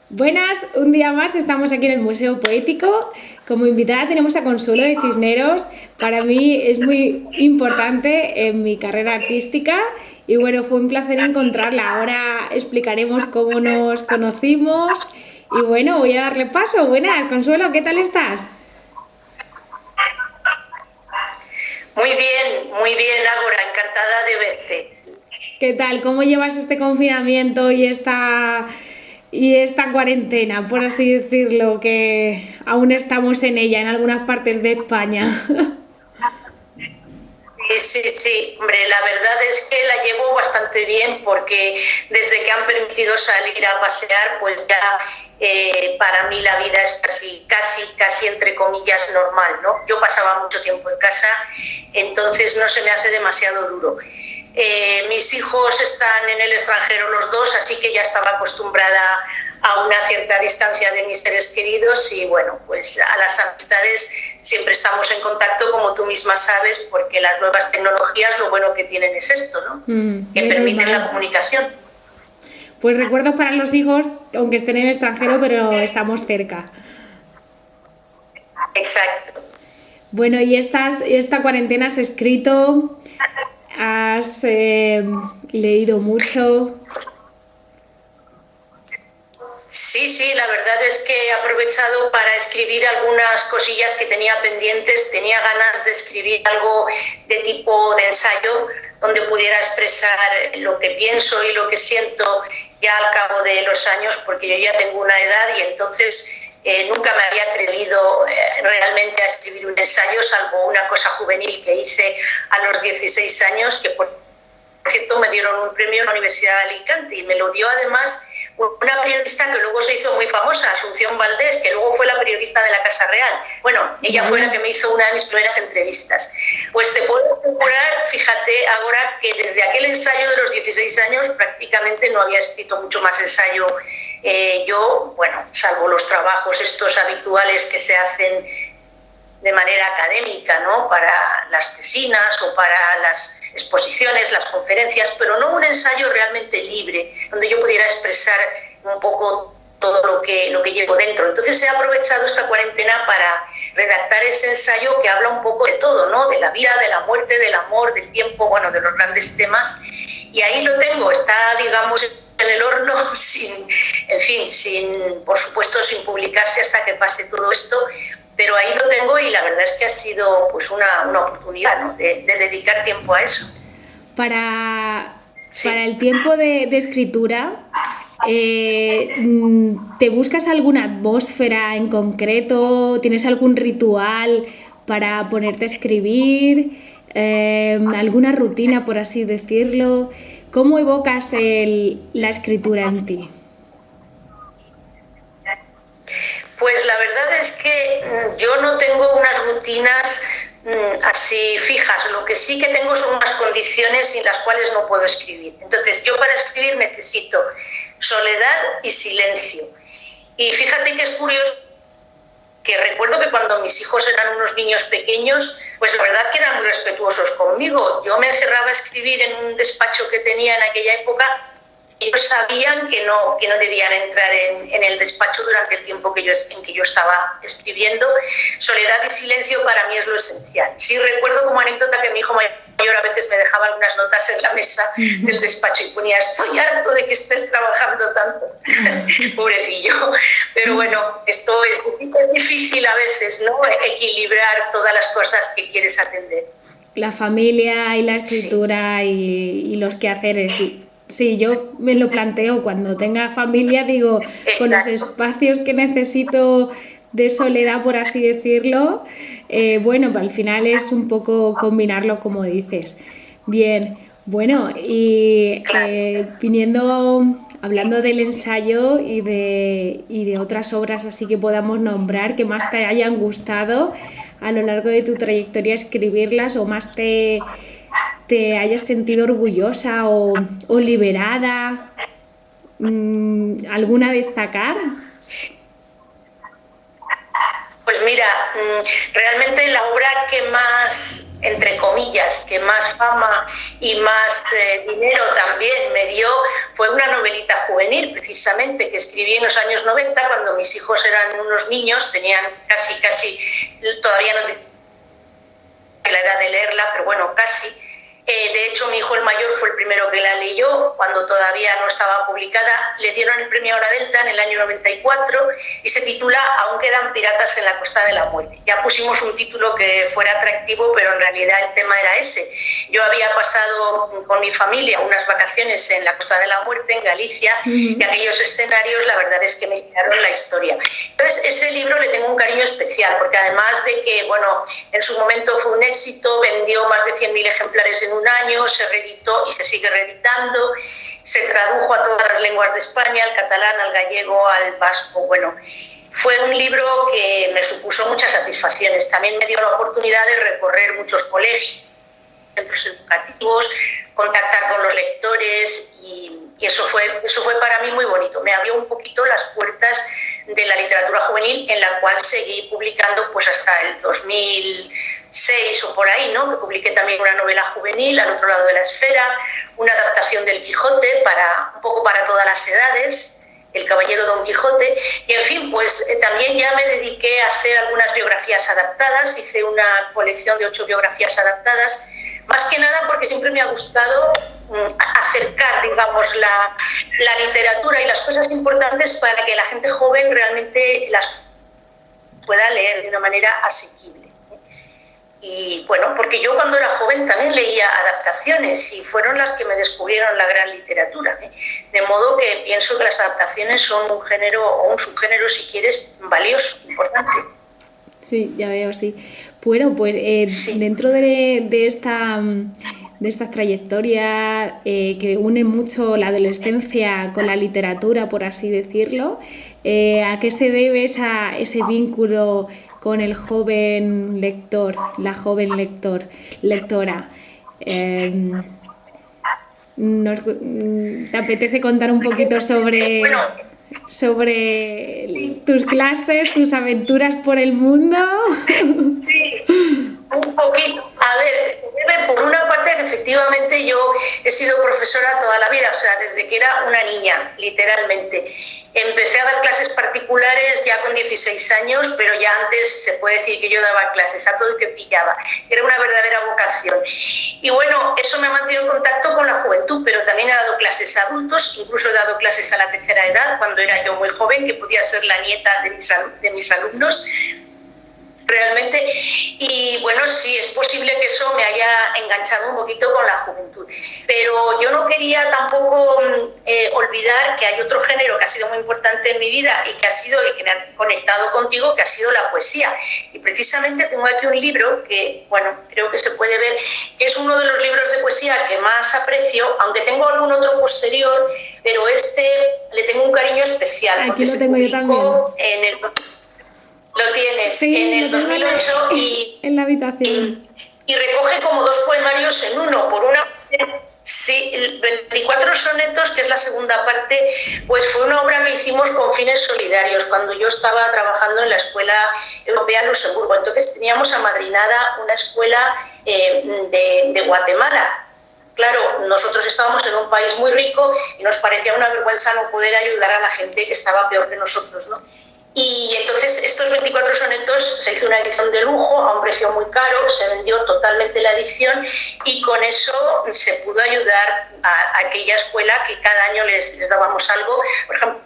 Buenas, un día más estamos aquí en el Museo Poético. Como invitada tenemos a Consuelo de Cisneros. Para mí es muy importante en mi carrera artística y bueno, fue un placer encontrarla. Ahora explicaremos cómo nos conocimos y bueno, voy a darle paso. Buenas, Consuelo, ¿qué tal estás? Muy bien, Ágora, encantada de verte. ¿Qué tal? ¿Cómo llevas este confinamiento y esta cuarentena, por así decirlo, que aún estamos en ella en algunas partes de España? Sí, hombre, la verdad es que la llevo bastante bien porque desde que han permitido salir a pasear, pues ya para mí la vida es casi entre comillas normal, ¿no? Yo pasaba mucho tiempo en casa, entonces no se me hace demasiado duro. Mis hijos están en el extranjero los dos, así que ya estaba acostumbrada a una cierta distancia de mis seres queridos y bueno, pues a las amistades siempre estamos en contacto, como tú misma sabes, porque las nuevas tecnologías lo bueno que tienen es esto, ¿no? Que Muy permiten la normal. comunicación. Pues recuerdos para los hijos, aunque estén en el extranjero, pero estamos cerca. Exacto. Bueno, y esta cuarentena has escrito, has leído mucho. Sí, la verdad es que he aprovechado para escribir algunas cosillas que tenía pendientes. Tenía ganas de escribir algo de tipo de ensayo, donde pudiera expresar lo que pienso y lo que siento ya al cabo de los años, porque yo ya tengo una edad y entonces nunca me había atrevido realmente a escribir un ensayo, salvo una cosa juvenil que hice a los 16 años, que por cierto me dieron un premio en la Universidad de Alicante y me lo dio además una periodista que luego se hizo muy famosa, Asunción Valdés, que luego fue la periodista de la Casa Real. Bueno, ella fue la que me hizo una de mis primeras entrevistas. Pues te puedo asegurar, fíjate ahora, que desde aquel ensayo de los 16 años prácticamente no había escrito mucho más ensayo. Yo, bueno, salvo los trabajos estos habituales que se hacen de manera académica, ¿no? Para las tesinas o para las exposiciones, las conferencias, pero no un ensayo realmente libre, donde yo pudiera expresar un poco todo lo que llevo dentro. Entonces he aprovechado esta cuarentena para redactar ese ensayo que habla un poco de todo, ¿no? De la vida, de la muerte, del amor, del tiempo, bueno, de los grandes temas. Y ahí lo tengo, está, digamos, en el horno, por supuesto, sin publicarse hasta que pase todo esto, pero ahí lo tengo y la verdad es que ha sido pues una oportunidad, ¿no? de dedicar tiempo a eso. Para, Sí. para el tiempo de escritura, ¿te buscas alguna atmósfera en concreto? ¿Tienes algún ritual para ponerte a escribir? ¿Alguna rutina, por así decirlo? ¿Cómo evocas la escritura en ti? Pues la verdad es que yo no tengo unas rutinas así fijas. Lo que sí que tengo son unas condiciones sin las cuales no puedo escribir. Entonces, yo para escribir necesito soledad y silencio. Y fíjate que es curioso que recuerdo que cuando mis hijos eran unos niños pequeños, pues la verdad que eran muy respetuosos conmigo. Yo me encerraba a escribir en un despacho que tenía en aquella época. Ellos sabían que no debían entrar en el despacho durante el tiempo en que yo estaba escribiendo. Soledad y silencio para mí es lo esencial. Sí recuerdo como anécdota que mi hijo mayor a veces me dejaba algunas notas en la mesa del despacho y ponía: estoy harto de que estés trabajando tanto. Pobrecillo. Pero bueno, esto es difícil a veces, ¿no? Equilibrar todas las cosas que quieres atender. La familia y la Sí, escritura y los quehaceres. Sí, yo me lo planteo cuando tenga familia, digo, con los exacto. espacios que necesito de soledad, por así decirlo, bueno, al final es un poco combinarlo como dices. Bien, bueno, y Claro. hablando del ensayo y de otras obras así que podamos nombrar, que más te hayan gustado a lo largo de tu trayectoria escribirlas o más te hayas sentido orgullosa o liberada, ¿alguna a destacar? Pues mira, realmente la obra que más entre comillas, que más fama y más dinero también me dio, fue una novelita juvenil, precisamente, que escribí en los años 90, cuando mis hijos eran unos niños, tenían casi, todavía no tenían la edad de leerla, pero bueno, casi. De hecho, mi hijo el mayor fue el primero que la leyó cuando todavía no estaba publicada. Le dieron el premio Hora Delta en el año 94 y se titula Aún quedan piratas en la Costa de la Muerte. Ya pusimos un título que fuera atractivo, pero en realidad el tema era ese. Yo había pasado con mi familia unas vacaciones en la Costa de la Muerte, en Galicia, y aquellos escenarios, la verdad es que me inspiraron la historia. Entonces, ese libro le tengo un cariño especial, porque además de que, bueno, en su momento fue un éxito, vendió más de 100.000 ejemplares en un año, se reeditó y se sigue reeditando, se tradujo a todas las lenguas de España, al catalán, al gallego, al vasco. Bueno, fue un libro que me supuso muchas satisfacciones. También me dio la oportunidad de recorrer muchos colegios, centros educativos, contactar con los lectores y eso fue para mí muy bonito. Me abrió un poquito las puertas de la literatura juvenil, en la cual seguí publicando pues hasta el 2006 o por ahí, ¿no? Me publiqué también una novela juvenil, Al otro lado de la esfera, una adaptación del Quijote un poco para todas las edades, El caballero Don Quijote, y en fin, pues también ya me dediqué a hacer algunas biografías adaptadas, hice una colección de 8 biografías adaptadas, más que nada porque siempre me ha gustado acercar, digamos, la literatura y las cosas importantes para que la gente joven realmente las pueda leer de una manera asequible. Y bueno, porque yo cuando era joven también leía adaptaciones y fueron las que me descubrieron la gran literatura. De modo que pienso que las adaptaciones son un género o un subgénero, si quieres, valioso, importante. Sí, ya veo, sí. Bueno, pues sí. Dentro de esta trayectoria que une mucho la adolescencia con la literatura, por así decirlo, ¿a qué se debe ese vínculo con el joven lector, la joven lectora? ¿Te apetece contar un poquito sobre tus clases, tus aventuras por el mundo? Sí, un poquito. A ver, se debe por una parte que efectivamente yo he sido profesora toda la vida, o sea, desde que era una niña, literalmente. Empecé a dar clases particulares ya con 16 años, pero ya antes se puede decir que yo daba clases a todo el que pillaba. Era una verdadera vocación. Y bueno, eso me ha mantenido en contacto con la juventud, pero también he dado clases a adultos, incluso he dado clases a la tercera edad, cuando era yo muy joven, que podía ser la nieta de mis alumnos, realmente. Y bueno, sí, es posible que eso me haya enganchado un poquito con la juventud. Pero yo no quería tampoco olvidar que hay otro género que ha sido muy importante en mi vida y que ha sido el que me ha conectado contigo, que ha sido la poesía. Y precisamente tengo aquí un libro que, bueno, creo que se puede ver, que es uno de los libros de poesía que más aprecio, aunque tengo algún otro posterior, pero este le tengo un cariño especial. Aquí lo tengo yo también. Lo tienes, sí, en el 2008 en la habitación. Y recoge como 2 poemarios en uno. Por una parte, sí, 24 sonetos, que es la segunda parte, pues fue una obra que hicimos con fines solidarios cuando yo estaba trabajando en la Escuela Europea de Luxemburgo. Entonces teníamos amadrinada una escuela de Guatemala. Claro, nosotros estábamos en un país muy rico y nos parecía una vergüenza no poder ayudar a la gente que estaba peor que nosotros, ¿no? Y entonces estos 24 sonetos se hizo una edición de lujo a un precio muy caro, se vendió totalmente la edición y con eso se pudo ayudar a aquella escuela que cada año les dábamos algo. Por ejemplo,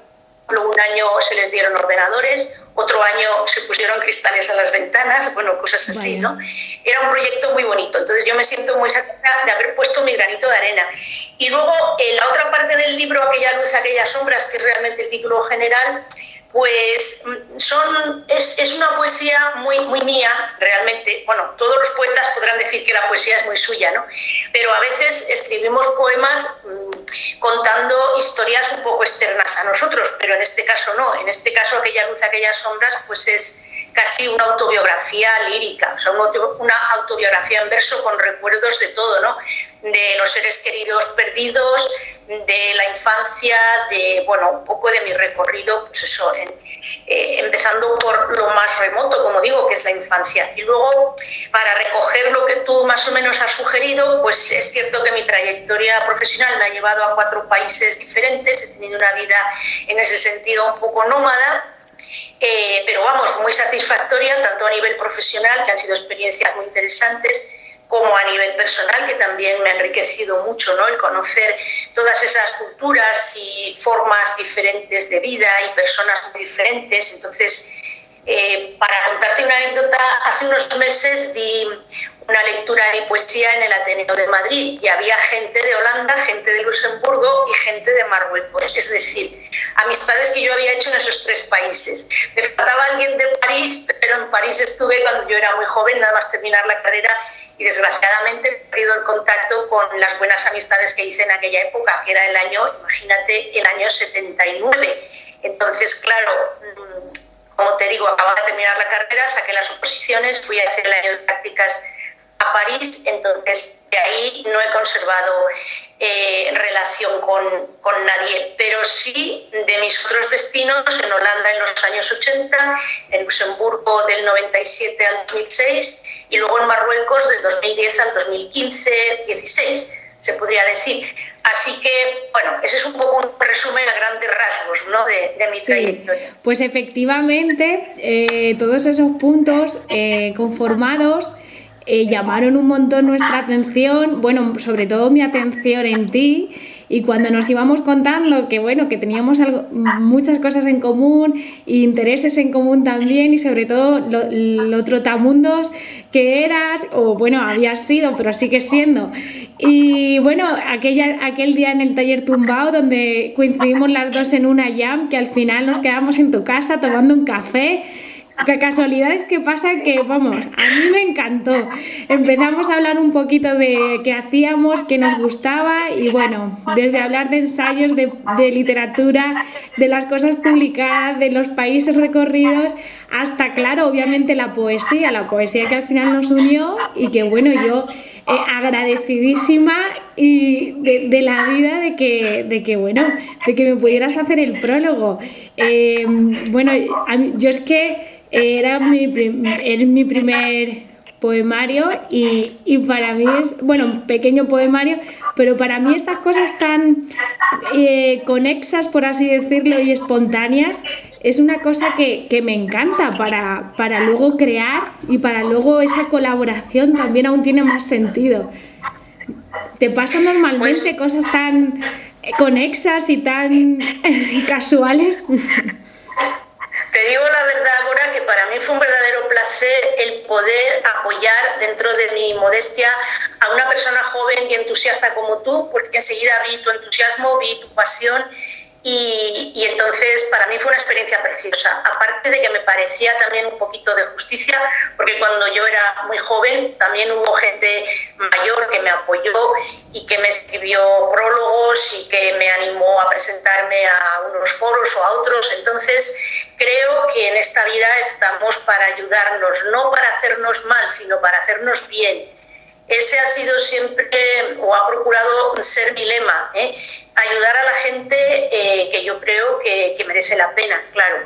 un año se les dieron ordenadores, otro año se pusieron cristales a las ventanas, bueno, cosas así, ¿no? Era un proyecto muy bonito, entonces yo me siento muy satisfecha de haber puesto mi granito de arena. Y luego, en la otra parte del libro, Aquella luz, aquellas sombras, que es realmente el título general, pues es una poesía muy mía, realmente. Bueno, todos los poetas podrán decir que la poesía es muy suya, ¿no? Pero a veces escribimos poemas contando historias un poco externas a nosotros, pero en este caso no. En este caso, Aquella luz, aquellas sombras, pues es casi una autobiografía lírica, o sea, una autobiografía en verso con recuerdos de todo, ¿no? De los seres queridos perdidos, de la infancia, de, bueno, un poco de mi recorrido, pues eso, empezando por lo más remoto, como digo, que es la infancia. Y luego, para recoger lo que tú más o menos has sugerido, pues es cierto que mi trayectoria profesional me ha llevado a 4 países diferentes, he tenido una vida en ese sentido un poco nómada, pero vamos, muy satisfactoria, tanto a nivel profesional, que han sido experiencias muy interesantes, como a nivel personal, que también me ha enriquecido mucho, ¿no? El conocer todas esas culturas y formas diferentes de vida y personas muy diferentes. Entonces, para contarte una anécdota, hace unos meses di una lectura de poesía en el Ateneo de Madrid y había gente de Holanda, gente de Luxemburgo y gente de Marruecos, es decir, amistades que yo había hecho en esos 3 países. Me faltaba alguien de París, pero en París estuve cuando yo era muy joven, nada más terminar la carrera, y desgraciadamente he perdido el contacto con las buenas amistades que hice en aquella época, que era el año, imagínate, el año 79. Entonces, claro, como te digo, acababa de terminar la carrera, saqué las oposiciones, fui a hacer el año de prácticas a París, entonces de ahí no he conservado relación con nadie, pero sí de mis otros destinos, en Holanda en los años 80, en Luxemburgo del 97 al 2006 y luego en Marruecos del 2010 al 2015-16, se podría decir. Así que, bueno, ese es un poco un resumen a grandes rasgos, ¿no?, de mi trayectoria. Pues efectivamente, todos esos puntos conformados llamaron un montón nuestra atención, bueno, sobre todo mi atención en ti, y cuando nos íbamos contando que, bueno, que teníamos muchas cosas en común, intereses en común también, y sobre todo lo trotamundos que eras, o bueno, habías sido, pero sigues siendo. Y bueno, aquel día en el taller tumbao, donde coincidimos las dos en una jam, que al final nos quedamos en tu casa tomando un café. Qué casualidades que pasa que, vamos, a mí me encantó. Empezamos a hablar un poquito de qué hacíamos, qué nos gustaba, y bueno, desde hablar de ensayos, de literatura, de las cosas publicadas, de los países recorridos, hasta, claro, obviamente la poesía que al final nos unió, y que, bueno, yo agradecidísima y de la vida de que me pudieras hacer el prólogo. Bueno, yo es que es mi primer poemario, y para mí es, bueno, un pequeño poemario, pero para mí estas cosas tan conexas, por así decirlo, y espontáneas, es una cosa que me encanta para luego crear, y para luego esa colaboración también aún tiene más sentido. ¿Te pasa normalmente cosas tan conexas y tan casuales? Te digo la verdad, Agora, que para mí fue un verdadero placer el poder apoyar, dentro de mi modestia, a una persona joven y entusiasta como tú, porque enseguida vi tu entusiasmo, vi tu pasión, y entonces para mí fue una experiencia preciosa. Aparte de que me parecía también un poquito de justicia, porque cuando yo era muy joven también hubo gente mayor que me apoyó y que me escribió prólogos y que me animó a presentarme a unos foros o a otros. Entonces creo que en esta vida estamos para ayudarnos, no para hacernos mal, sino para hacernos bien. Ese ha sido siempre, o ha procurado ser mi lema, ayudar a la gente que yo creo que merece la pena, claro.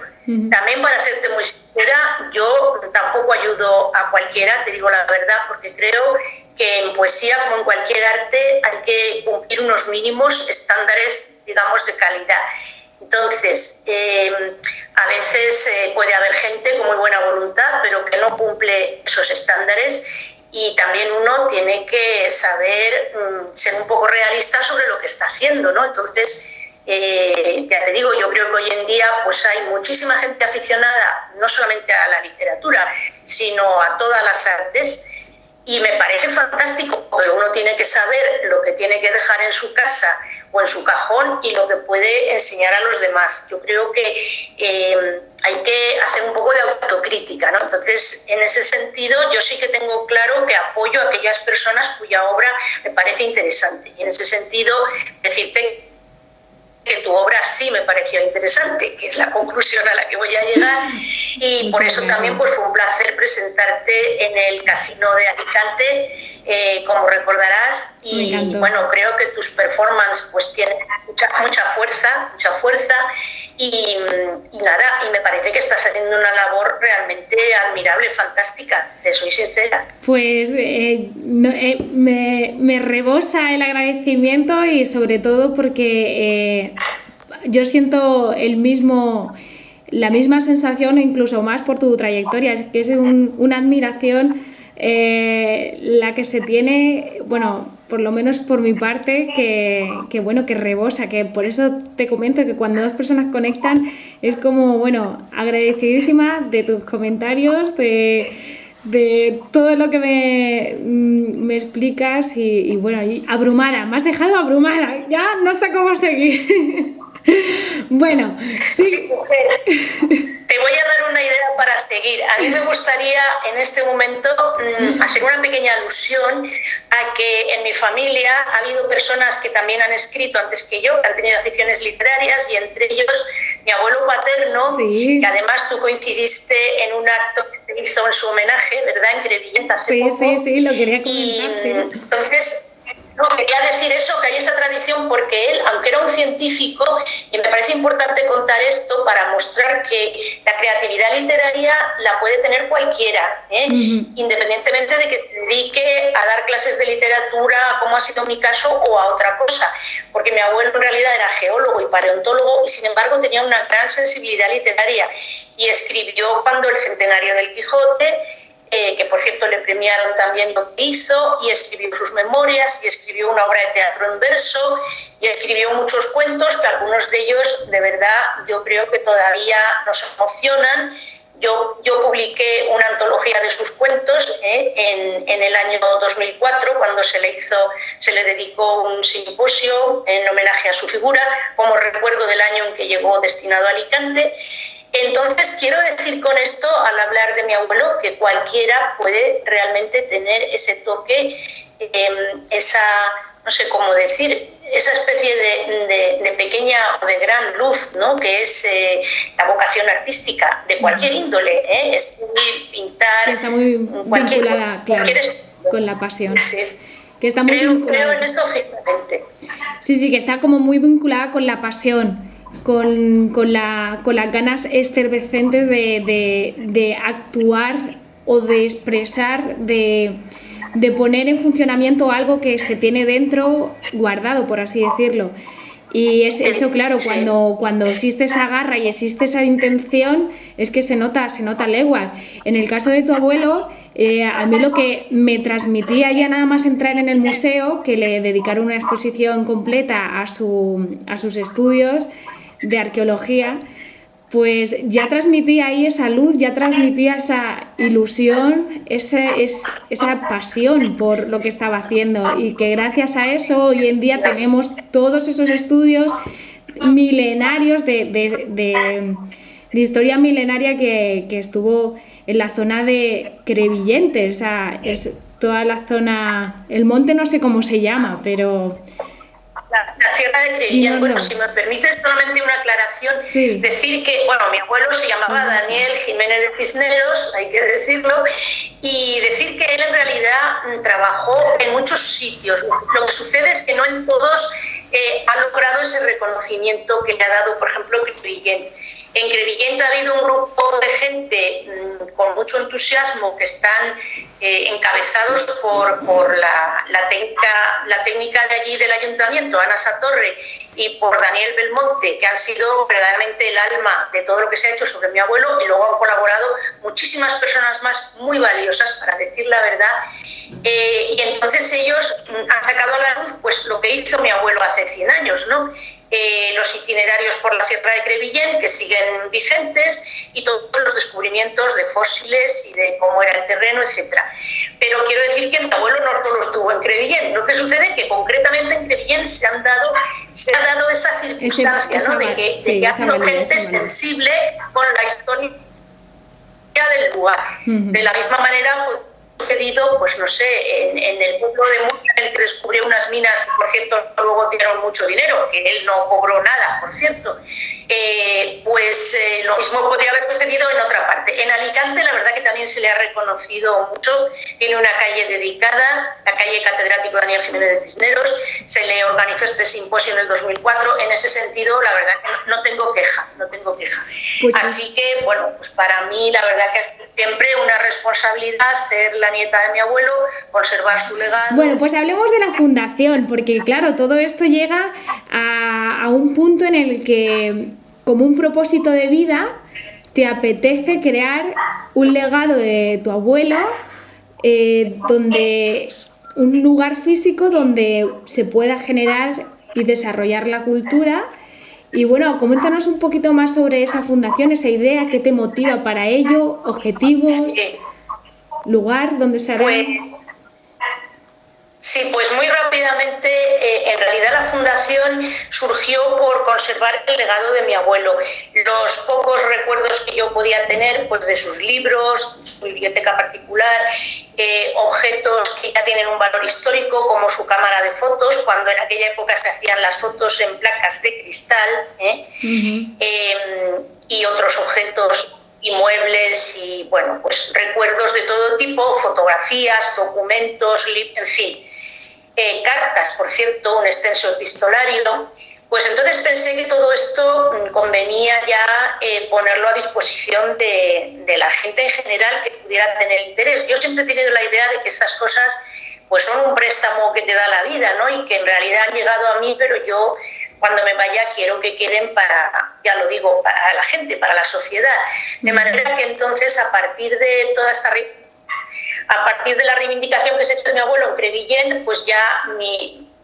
También, para serte muy sincera, yo tampoco ayudo a cualquiera, te digo la verdad, porque creo que en poesía, como en cualquier arte, hay que cumplir unos mínimos estándares, digamos, de calidad. Entonces, a veces puede haber gente con muy buena voluntad, pero que no cumple esos estándares. Y también uno tiene que saber ser un poco realista sobre lo que está haciendo, ¿no? Entonces, ya te digo, yo creo que hoy en día pues hay muchísima gente aficionada, no solamente a la literatura, sino a todas las artes, y me parece fantástico, pero uno tiene que saber lo que tiene que dejar en su casa o en su cajón y lo que puede enseñar a los demás. Yo creo que hay que hacer un poco de autocrítica, ¿no? Entonces, en ese sentido, yo sí que tengo claro que apoyo a aquellas personas cuya obra me parece interesante. Y en ese sentido, decirte que tu obra sí me pareció interesante, que es la conclusión a la que voy a llegar, y por eso también pues fue un placer presentarte en el Casino de Alicante, como recordarás, y bueno, creo que tus performances pues tienen mucha fuerza, y nada, y me parece que estás haciendo una labor realmente admirable, fantástica, te soy sincera. Pues me rebosa el agradecimiento, y sobre todo porque yo siento la misma sensación o incluso más por tu trayectoria. Es que es una admiración la que se tiene, bueno, por lo menos por mi parte, que rebosa, que por eso te comento que cuando dos personas conectan es como, bueno, agradecidísima de tus comentarios, de todo lo que me explicas, y bueno, y abrumada, me has dejado abrumada, ya no sé cómo seguir. Bueno, sí, mujer. Te voy a dar una idea para seguir. A mí me gustaría en este momento hacer una pequeña alusión a que en mi familia ha habido personas que también han escrito antes que yo, que han tenido aficiones literarias, y entre ellos mi abuelo paterno, sí, que además tú coincidiste en un acto que se hizo en su homenaje, ¿verdad?, en Crevillent hace poco. Sí, lo quería comentar. Sí. Entonces, no, quería decir eso, que hay esa tradición, porque él, aunque era un científico, y me parece importante contar esto para mostrar que la creatividad literaria la puede tener cualquiera, independientemente de que se dedique a dar clases de literatura, como ha sido mi caso, o a otra cosa, porque mi abuelo en realidad era geólogo y paleontólogo, y sin embargo tenía una gran sensibilidad literaria, y escribió cuando el centenario del Quijote, que por cierto le premiaron también lo que hizo, y escribió sus memorias, y escribió una obra de teatro en verso, y escribió muchos cuentos, que algunos de ellos de verdad yo creo que todavía nos emocionan. Yo publiqué una antología de sus cuentos en el año 2004, cuando se le dedicó un simposio en homenaje a su figura, como recuerdo del año en que llegó destinado a Alicante. Entonces, quiero decir con esto, al hablar de mi abuelo, que cualquiera puede realmente tener ese toque, no sé cómo decir, esa especie de pequeña o de gran luz, ¿no?, que es la vocación artística de cualquier índole, escribir, pintar. Que está muy vinculada, claro, con la pasión. Sí. Que está muy creo en eso firmemente. Sí, que está como muy vinculada con la pasión. Con las ganas efervescentes de actuar o de expresar, de poner en funcionamiento algo que se tiene dentro guardado, por así decirlo. Y eso, claro, cuando existe esa garra y existe esa intención, es que se nota leguas. En el caso de tu abuelo, a mí lo que me transmitía ya nada más entrar en el museo, que le dedicaron una exposición completa a sus estudios de arqueología, pues ya transmitía ahí esa luz, ya transmitía esa ilusión, esa pasión por lo que estaba haciendo, y que gracias a eso hoy en día tenemos todos esos estudios milenarios de historia milenaria que estuvo en la zona de Crevillent, es toda la zona, el monte no sé cómo se llama, pero... La Sierra de Crevillent. Bueno, si me permites solamente una aclaración, sí. Decir que, bueno, mi abuelo se llamaba Daniel Jiménez de Cisneros, hay que decirlo, y decir que él en realidad trabajó en muchos sitios. Lo que sucede es que no en todos ha logrado ese reconocimiento que le ha dado, por ejemplo, Crevillent. En Crevillent ha habido un grupo de gente con mucho entusiasmo que están encabezados por la técnica de allí del ayuntamiento, Ana Satorre, y por Daniel Belmonte, que han sido verdaderamente el alma de todo lo que se ha hecho sobre mi abuelo, y luego han colaborado muchísimas personas más muy valiosas, para decir la verdad. Y entonces ellos han sacado a la luz pues lo que hizo mi abuelo hace 100 años, ¿no? Los itinerarios por la Sierra de Crevillent, que siguen vigentes, y todos los descubrimientos de fósiles y de cómo era el terreno, etc. Pero quiero decir que mi abuelo no solo estuvo en Crevillent. Lo que sucede es que concretamente en Crevillent se ha dado esa circunstancia, ¿no?, de que ha sido gente sensible con la historia del lugar. De la misma manera, pues, sucedido, pues no sé, en el pueblo de Murcia, en el que descubrió unas minas, por cierto, luego dieron mucho dinero, que él no cobró nada, por cierto, lo mismo podría haber sucedido en otra parte. En Alicante, la verdad que también se le ha reconocido mucho, tiene una calle dedicada, la calle Catedrático Daniel Jiménez de Cisneros, se le organizó este simposio en el 2004, en ese sentido, la verdad que no tengo queja. Pues así que, bueno, pues para mí, la verdad que es siempre una responsabilidad ser la nieta de mi abuelo, conservar su legado. Bueno, pues hablemos de la fundación, porque claro, todo esto llega a un punto en el que, como un propósito de vida, te apetece crear un legado de tu abuelo, donde un lugar físico donde se pueda generar y desarrollar la cultura. Y bueno, coméntanos un poquito más sobre esa fundación, esa idea, qué te motiva para ello, objetivos, lugar donde se hará. Sí, pues muy rápidamente, en realidad la fundación surgió por conservar el legado de mi abuelo. Los pocos recuerdos que yo podía tener, pues de sus libros, su biblioteca particular, objetos que ya tienen un valor histórico, como su cámara de fotos, cuando en aquella época se hacían las fotos en placas de cristal, y otros objetos y muebles y, bueno, pues recuerdos de todo tipo, fotografías, documentos, en fin, cartas, por cierto, un extenso epistolario. Pues entonces pensé que todo esto convenía ya ponerlo a disposición de la gente en general que pudiera tener interés. Yo siempre he tenido la idea de que estas cosas pues son un préstamo que te da la vida, ¿no? Y que en realidad han llegado a mí, pero yo cuando me vaya quiero que queden para, ya lo digo, para la gente, para la sociedad. De manera que entonces a partir de la reivindicación que se hizo de mi abuelo en Crevillent, pues ya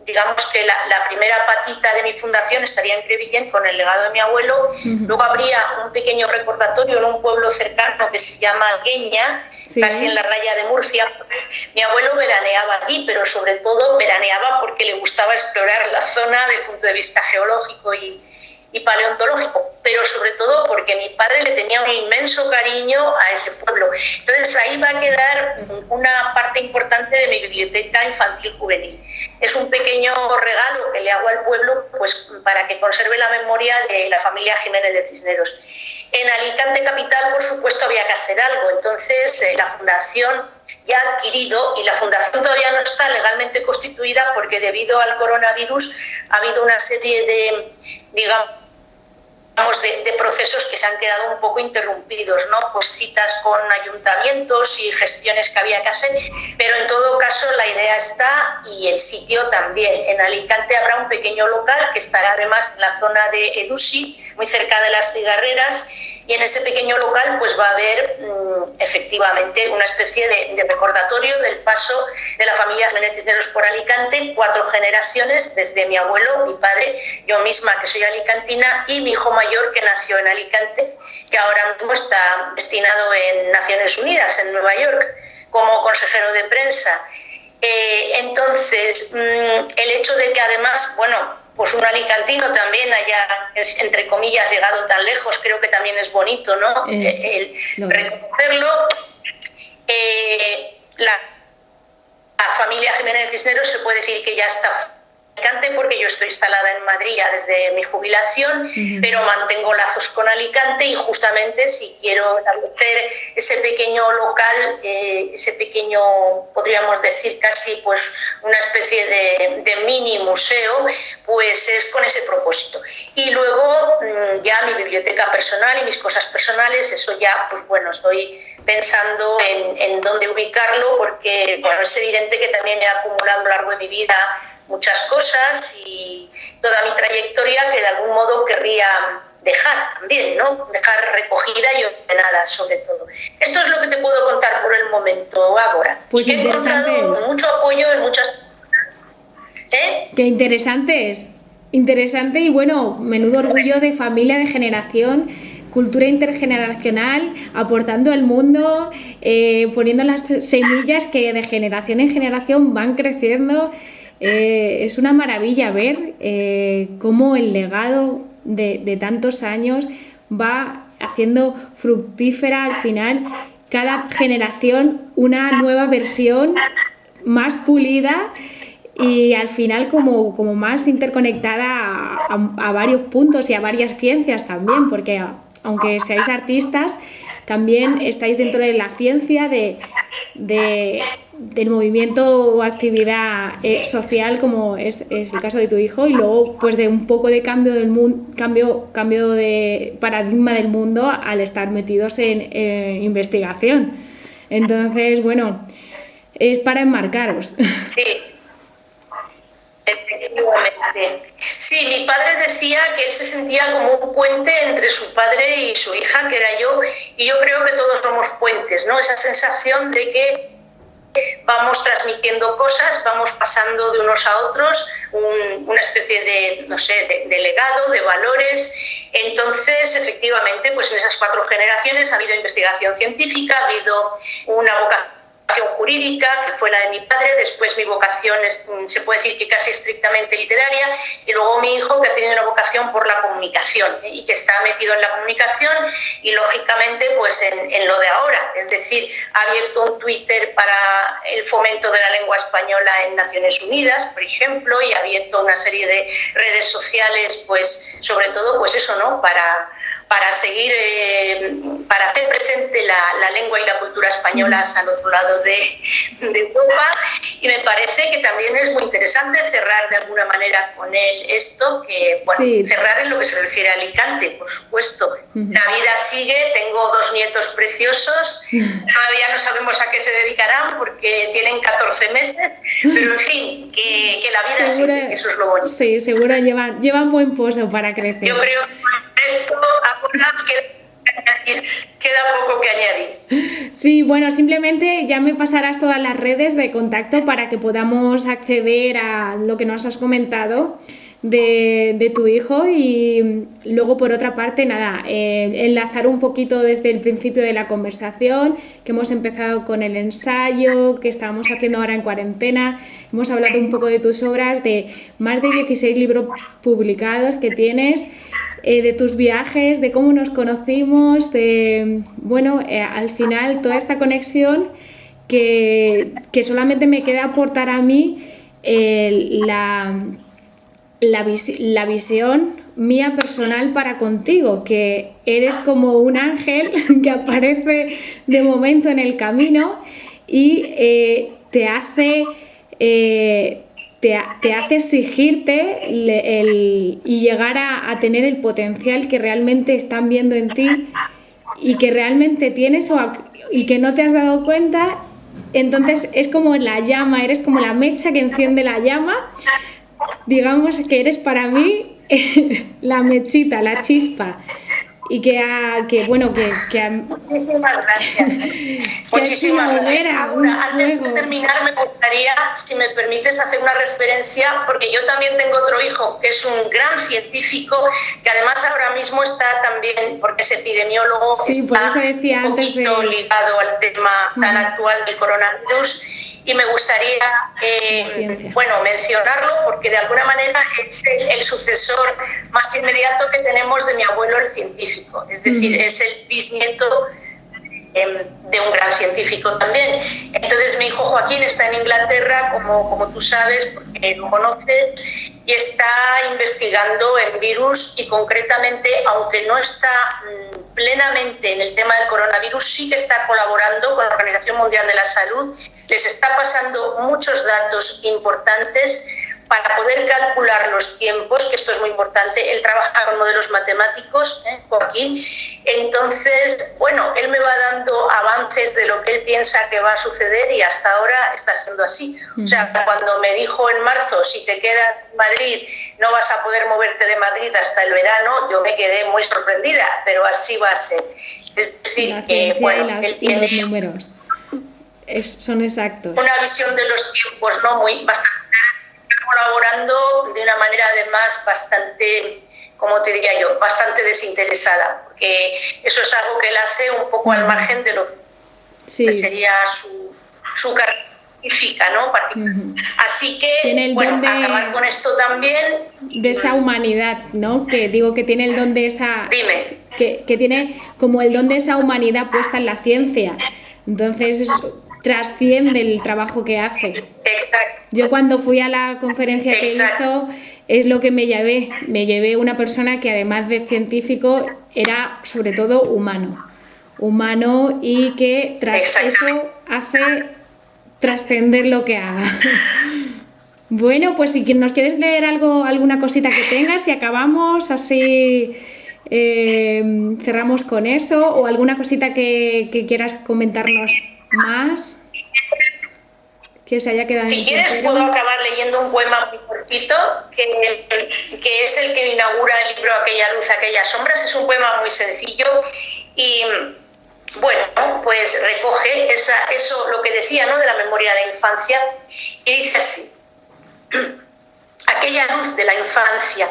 digamos que la primera patita de mi fundación estaría en Crevillent con el legado de mi abuelo. Luego habría un pequeño recordatorio en un pueblo cercano que se llama Algueña, casi en la raya de Murcia. Mi abuelo veraneaba allí, pero sobre todo veraneaba porque le gustaba explorar la zona desde el punto de vista geológico y paleontológico, pero sobre todo porque mi padre le tenía un inmenso cariño a ese pueblo. Entonces ahí va a quedar una parte importante de mi biblioteca infantil juvenil. Es un pequeño regalo que le hago al pueblo, pues para que conserve la memoria de la familia Jiménez de Cisneros. En Alicante capital, por supuesto, había que hacer algo. Entonces la fundación ya ha adquirido, y la fundación todavía no está legalmente constituida porque debido al coronavirus ha habido una serie de, digamos, de procesos que se han quedado un poco interrumpidos, ¿no? Pues citas con ayuntamientos y gestiones que había que hacer, pero en todo caso la idea está y el sitio también. En Alicante habrá un pequeño local que estará además en la zona de Edusi, muy cerca de las cigarreras, y en ese pequeño local pues va a haber efectivamente una especie de recordatorio del paso de la familia Jiménez Cisneros por Alicante, 4 generaciones, desde mi abuelo, mi padre, yo misma que soy alicantina, y mi hijo mayor que nació en Alicante, que ahora mismo está destinado en Naciones Unidas, en Nueva York, como consejero de prensa. Entonces, el hecho de que además, bueno, pues un alicantino también haya, entre comillas, llegado tan lejos, creo que también es bonito, ¿no? El reconocerlo. La familia Jiménez de Cisneros se puede decir que ya está en Alicante porque yo estoy instalada en Madrid ya desde mi jubilación, pero mantengo lazos con Alicante y justamente si quiero establecer ese pequeño local, ese pequeño, podríamos decir casi pues una especie de mini museo, pues es con ese propósito. Y luego ya mi biblioteca personal y mis cosas personales, eso ya pues bueno, estoy pensando en dónde ubicarlo porque bueno, es evidente que también he acumulado a lo largo de mi vida muchas cosas y toda mi trayectoria que de algún modo querría dejar también, ¿no? Dejar recogida y ordenada sobre todo. Esto es lo que te puedo contar por el momento, Ágora. Pues he encontrado mucho apoyo en muchas... Qué interesante es. Interesante y bueno, menudo orgullo de familia, de generación, cultura intergeneracional, aportando al mundo, poniendo las semillas que de generación en generación van creciendo. Es una maravilla ver cómo el legado de tantos años va haciendo fructífera al final cada generación una nueva versión más pulida y al final como más interconectada a varios puntos y a varias ciencias también, porque aunque seáis artistas, también estáis dentro de la ciencia del movimiento o actividad social, como es el caso de tu hijo, y luego pues de un poco de cambio del mundo, cambio de paradigma del mundo al estar metidos en investigación. Entonces, bueno, es para enmarcaros. Sí. Efectivamente. Sí, mi padre decía que él se sentía como un puente entre su padre y su hija, que era yo, y yo creo que todos somos puentes, ¿no? Esa sensación de que vamos transmitiendo cosas, vamos pasando de unos a otros, una especie de, no sé, de legado, de valores. Entonces, efectivamente, pues en esas 4 generaciones ha habido investigación científica, ha habido una vocación jurídica, que fue la de mi padre, después mi vocación se puede decir que casi estrictamente literaria, y luego mi hijo, que ha tenido una vocación por la comunicación y que está metido en la comunicación y lógicamente pues en lo de ahora, es decir, ha abierto un Twitter para el fomento de la lengua española en Naciones Unidas, por ejemplo, y ha abierto una serie de redes sociales, pues sobre todo pues eso, ¿no? Para seguir, para hacer presente la lengua y la cultura españolas al otro lado de Europa, y me parece que también es muy interesante cerrar de alguna manera con él esto, que bueno, sí. Cerrar en lo que se refiere a Alicante, por supuesto. La vida sigue, tengo 2 nietos preciosos, todavía no sabemos a qué se dedicarán porque tienen 14 meses, pero en fin, que la vida sigue, eso es lo bonito. Sí, seguro llevan buen pozo para crecer. Yo creo que esto ahora queda poco que añadir. Sí, bueno, simplemente ya me pasarás todas las redes de contacto para que podamos acceder a lo que nos has comentado de tu hijo, y luego por otra parte, nada, enlazar un poquito desde el principio de la conversación, que hemos empezado con el ensayo que estábamos haciendo ahora en cuarentena. Hemos hablado un poco de tus obras, de más de 16 libros publicados que tienes, de tus viajes, de cómo nos conocimos, de, bueno, al final toda esta conexión que solamente me queda aportar a mí la visión mía personal para contigo, que eres como un ángel que aparece de momento en el camino y te hace exigirte y llegar a tener el potencial que realmente están viendo en ti y que realmente tienes y que no te has dado cuenta. Entonces es como la llama, eres como la mecha que enciende la llama. Digamos que eres para mí la mechita, la chispa, y Muchísimas gracias. Muchísimas gracias. Ahora, antes de terminar, me gustaría, si me permites, hacer una referencia, porque yo también tengo otro hijo que es un gran científico, que además ahora mismo está también, porque es epidemiólogo, sí, está por eso decía un poquito ligado al tema tan actual del coronavirus. Y me gustaría mencionarlo porque de alguna manera es el sucesor más inmediato que tenemos de mi abuelo, el científico. Es decir, es el bisnieto de un gran científico también. Entonces mi hijo Joaquín está en Inglaterra, como tú sabes, porque lo conoces, y está investigando en virus y concretamente, aunque no está plenamente en el tema del coronavirus, sí que está colaborando con la Organización Mundial de la Salud. Les está pasando muchos datos importantes para poder calcular los tiempos, que esto es muy importante. Él trabaja con modelos matemáticos, Joaquín. Entonces, bueno, él me va dando avances de lo que él piensa que va a suceder y hasta ahora está siendo así. O sea, cuando me dijo en marzo, si te quedas en Madrid no vas a poder moverte de Madrid hasta el verano, yo me quedé muy sorprendida, pero así va a ser. Es decir, que bueno, él tiene los números son exactos. Una visión de los tiempos, ¿no? Bastante colaborando de una manera además bastante, como te diría yo, bastante desinteresada, porque eso es algo que él hace un poco al margen de lo que sería su carrera científica, ¿no? Así que, tiene el don acabar con esto también. De esa humanidad, ¿no? Que digo que tiene el don de esa... Dime. Que tiene como el don de esa humanidad puesta en la ciencia. Entonces trasciende el trabajo que hace. Exacto. Yo cuando fui a la conferencia que hizo, es lo que me llevé una persona que además de científico era sobre todo humano y que tras eso hace trascender lo que haga. Bueno, pues si nos quieres leer alguna cosita que tengas y acabamos así, cerramos con eso, o alguna cosita que quieras comentarnos más, que se haya quedado en el tintero. Si quieres puedo acabar leyendo un poema muy cortito que es el que inaugura el libro Aquella luz, aquellas sombras. Es un poema muy sencillo y bueno, pues recoge eso lo que decía, ¿no?, de la memoria de infancia, y dice así: aquella luz de la infancia,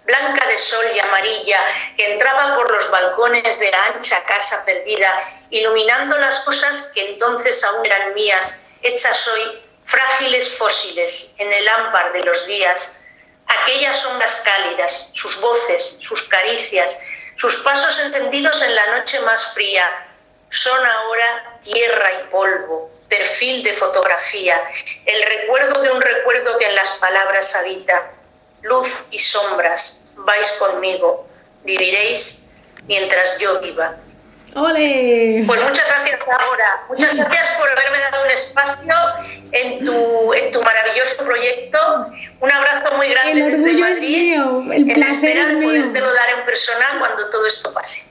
blanca de sol y amarilla, que entraba por los balcones de la ancha casa perdida, iluminando las cosas que entonces aún eran mías, hechas hoy frágiles fósiles en el ámbar de los días. Aquellas sombras cálidas, sus voces, sus caricias, sus pasos encendidos en la noche más fría, son ahora tierra y polvo, perfil de fotografía, el recuerdo de un recuerdo que en las palabras habita. Luz y sombras, vais conmigo, viviréis mientras yo viva. ¡Ole! Pues muchas gracias, Laura. Muchas gracias por haberme dado un espacio en tu maravilloso proyecto. Un abrazo muy grande desde Madrid. El orgullo es mío, el placer es mío. En espera de podértelo dar en persona cuando todo esto pase.